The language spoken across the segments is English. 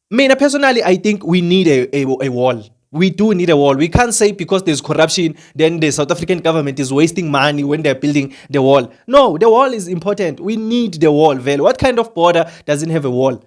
Me personally, I think we need a wall. We do need a wall. We can't say because there's corruption, then the South African government is wasting money when they're building the wall. No, the wall is important. We need the wall. Vele. What kind of border doesn't have a wall?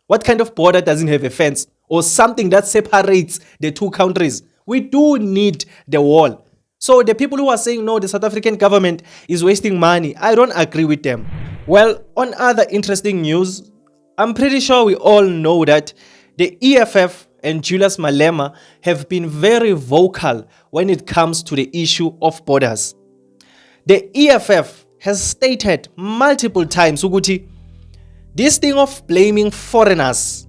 What kind of border doesn't have a fence or something that separates the two countries? We do need the wall. So the people who are saying no, the South African government is wasting money, I don't agree with them. Well, on other interesting news, I'm pretty sure we all know that the EFF and Julius Malema have been very vocal when it comes to the issue of borders. The EFF has stated multiple times, Uguti, this thing of blaming foreigners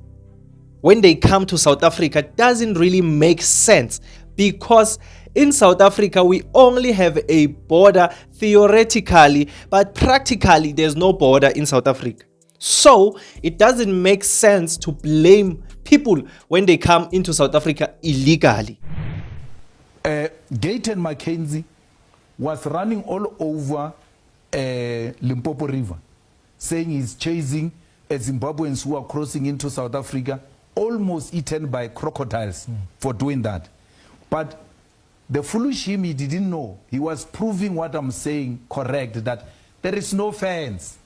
when they come to South Africa doesn't really make sense, because in South Africa we only have a border theoretically, but practically there's no border in South Africa. So it doesn't make sense to blame people when they come into South Africa illegally. Gayton Mackenzie was running all over Limpopo River, saying he's chasing Zimbabweans who are crossing into South Africa, almost eaten by crocodiles for doing that. But the foolish him, he didn't know. He was proving what I'm saying correct, that there is no fence.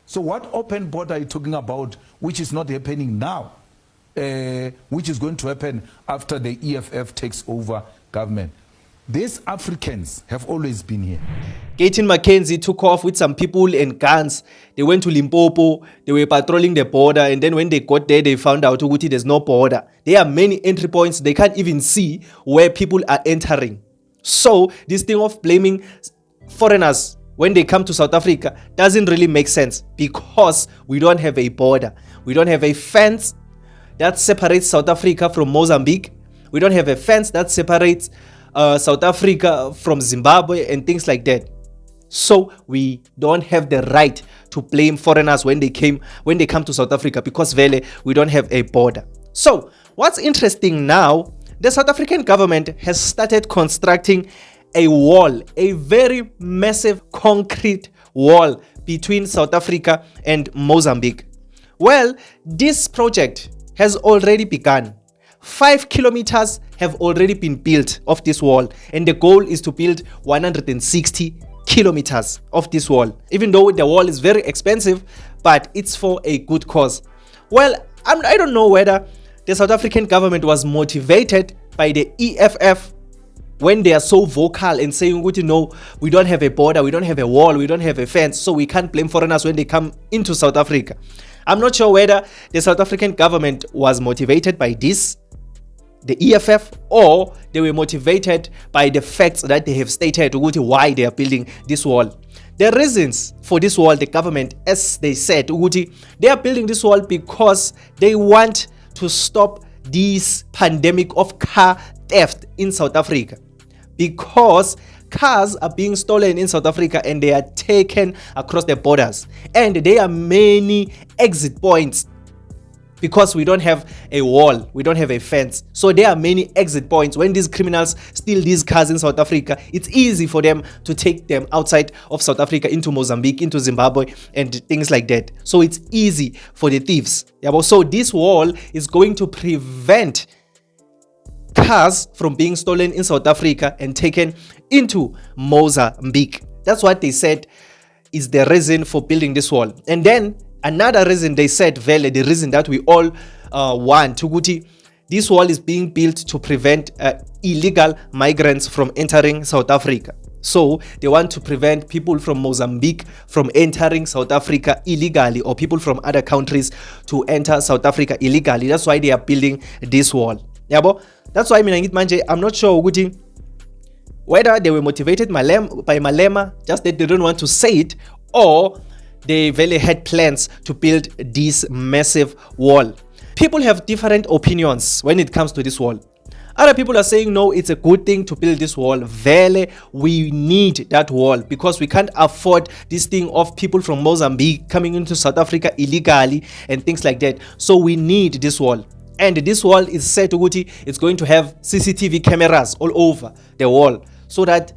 So what open border are you talking about, which is not happening now, which is going to happen after the EFF takes over government? These Africans have always been here. Gayton Mackenzie took off with some people and guns. They went to Limpopo, they were patrolling the border, and then when they got there, they found out Uguti, there's no border. There are many entry points, they can't even see where people are entering. So this thing of blaming foreigners when they come to South Africa doesn't really make sense, because we don't have a border. We don't have a fence that separates South Africa from Mozambique. We don't have a fence that separates South Africa from Zimbabwe and things like that. So we don't have the right to blame foreigners when they come to South Africa, because vele we don't have a border. So what's interesting now, the South African government has started constructing a wall, a very massive concrete wall between South Africa and Mozambique. Well, this project has already begun. 5 kilometers have already been built of this wall, and the goal is to build 160 kilometers of this wall. Even though the wall is very expensive, but it's for a good cause. Well, I don't know whether the South African government was motivated by the EFF when they are so vocal and saying, no, we don't have a border, we don't have a wall, we don't have a fence, so we can't blame foreigners when they come into South Africa. I'm not sure whether the South African government was motivated by this, the EFF, or they were motivated by the facts that they have stated why they are building this wall. The reasons for this wall, the government, as they said, they are building this wall because they want to stop this pandemic of car theft in South Africa, because cars are being stolen in South Africa and they are taken across the borders, and there are many exit points because we don't have a wall, we don't have a fence. So there are many exit points. When these criminals steal these cars in South Africa, it's easy for them to take them outside of South Africa into Mozambique, into Zimbabwe, and things like that. So it's easy for the thieves. So this wall is going to prevent cars from being stolen in South Africa and taken into Mozambique. That's what they said is the reason for building this wall. And then another reason they said, Vele, the reason that we all want, Tuguti, this wall is being built to prevent illegal migrants from entering South Africa. So they want to prevent people from Mozambique from entering South Africa illegally, or people from other countries to enter South Africa illegally. That's why they are building this wall. That's why I'm not sure whether they were motivated by Malema, just that they don't want to say it, or they really had plans to build this massive wall. People have different opinions when it comes to this wall. Other people are saying, no, it's a good thing to build this wall. Vele, we need that wall because we can't afford this thing of people from Mozambique coming into South Africa illegally and things like that. So we need this wall. And this wall is said to it's going to have CCTV cameras all over the wall so that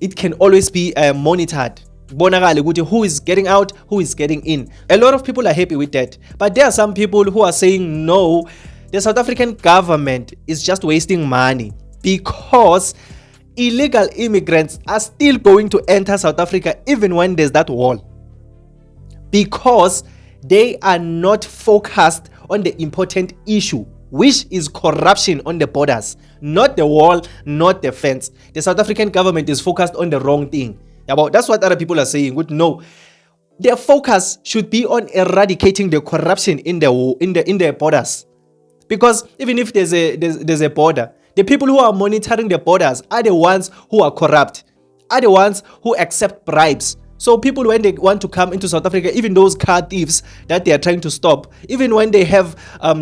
it can always be monitored Bonakale ukuthi who is getting out, who is getting in. A lot of people are happy with that. But there are some people who are saying no, the South African government is just wasting money because illegal immigrants are still going to enter South Africa even when there's that wall. Because they are not focused on the important issue, which is corruption on the borders. Not the wall, not the fence. The South African government is focused on the wrong thing. That's what other people are saying. No, their focus should be on eradicating the corruption in the borders. Because even if there's a border, the people who are monitoring the borders are the ones who are corrupt, are the ones who accept bribes. So people, when they want to come into South Africa, even those car thieves that they are trying to stop, even when they have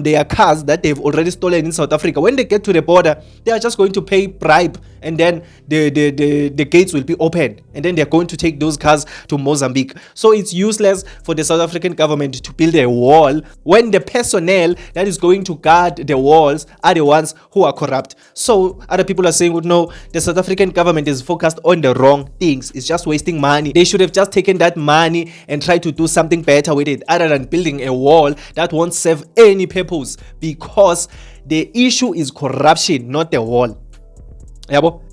their cars that they've already stolen in South Africa, when they get to the border, they are just going to pay bribe, and then the gates will be open, and then they're going to take those cars to Mozambique. So it's useless for the South African government to build a wall when the personnel that is going to guard the walls are the ones who are corrupt. So other people are saying, no, the South African government is focused on the wrong things. It's just wasting money. They should have just taken that money and tried to do something better with it other than building a wall that won't serve any purpose, because the issue is corruption, not the wall.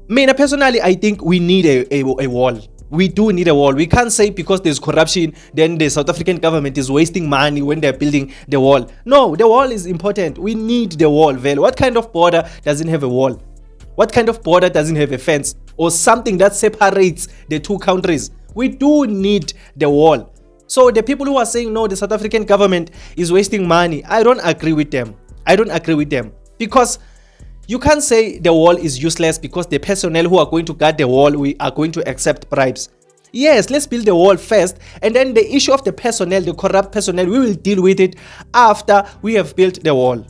Mina personally, I think we need a wall. We do need a wall. We can't say because there's corruption, then the South African government is wasting money when they're building the wall. No, the wall is important. We need the wall. What kind of border doesn't have a wall? What kind of border doesn't have a fence or something that separates the two countries? We do need the wall. So the people who are saying no, the South African government is wasting money, I don't agree with them. Because you can't say the wall is useless because the personnel who are going to guard the wall, we are going to accept bribes. Yes, let's build the wall first, and then the issue of the personnel, the corrupt personnel, we will deal with it after we have built the wall.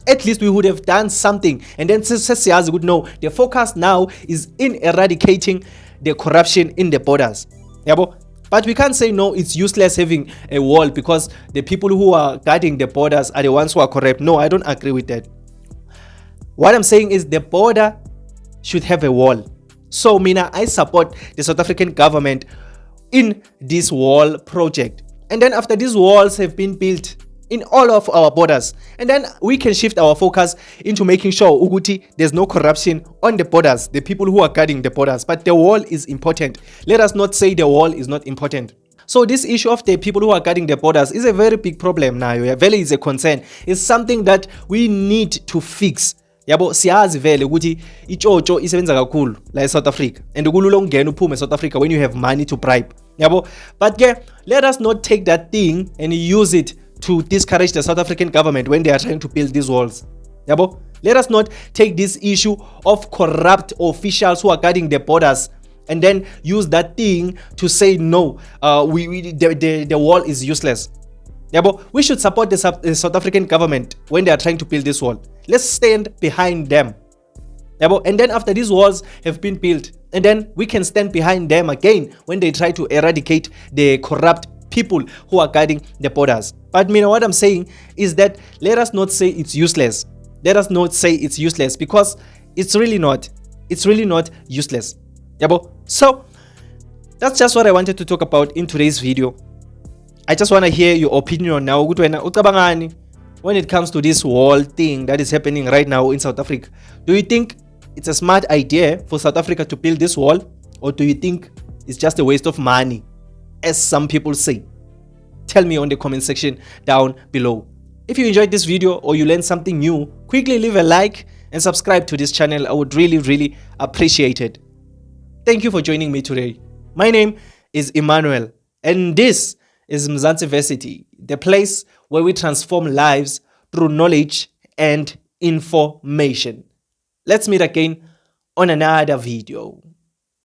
At least we would have done something. And then CCS would know the focus now is in eradicating the corruption in the borders. But we can't say no, it's useless having a wall because the people who are guarding the borders are the ones who are corrupt. No, I don't agree with that. What I'm saying is the border should have a wall. So Mina, I support the South African government in this wall project. And then after these walls have been built in all of our borders, and then we can shift our focus into making sure Uguti there's no corruption on the borders, the people who are guarding the borders. But the wall is important. Let us not say the wall is not important. So this issue of the people who are guarding the borders is a very big problem now. Vele is a concern. It's something that we need to fix. Siyazi vele ukuthi ichocho isebenza kakhulu la eSouth Africa, and kulula ukungena uphume eSouth Africa when you have money to bribe. But let us not take that thing and use it to discourage the South African government when they are trying to build these walls. Let us not take this issue of corrupt officials who are guarding the borders and then use that thing to say no, the wall is useless. We should support the South African government when they are trying to build this wall. Let's stand behind them. And then after these walls have been built, and then we can stand behind them again when they try to eradicate the corrupt people who are guarding the borders. But what I'm saying is that let us not say it's useless. Let us not say it's useless because it's really not. It's really not useless. So that's just what I wanted to talk about in today's video. I just want to hear your opinion now. When it comes to this wall thing that is happening right now in South Africa, do you think it's a smart idea for South Africa to build this wall, or do you think it's just a waste of money, as some people say? Tell me on the comment section down below. If you enjoyed this video or you learned something new, quickly leave a like and subscribe to this channel. I would really appreciate it. Thank you for joining me today. My name is Emmanuel, and this is Mzansi Versity, the place where we transform lives through knowledge and information. Let's meet again on another video.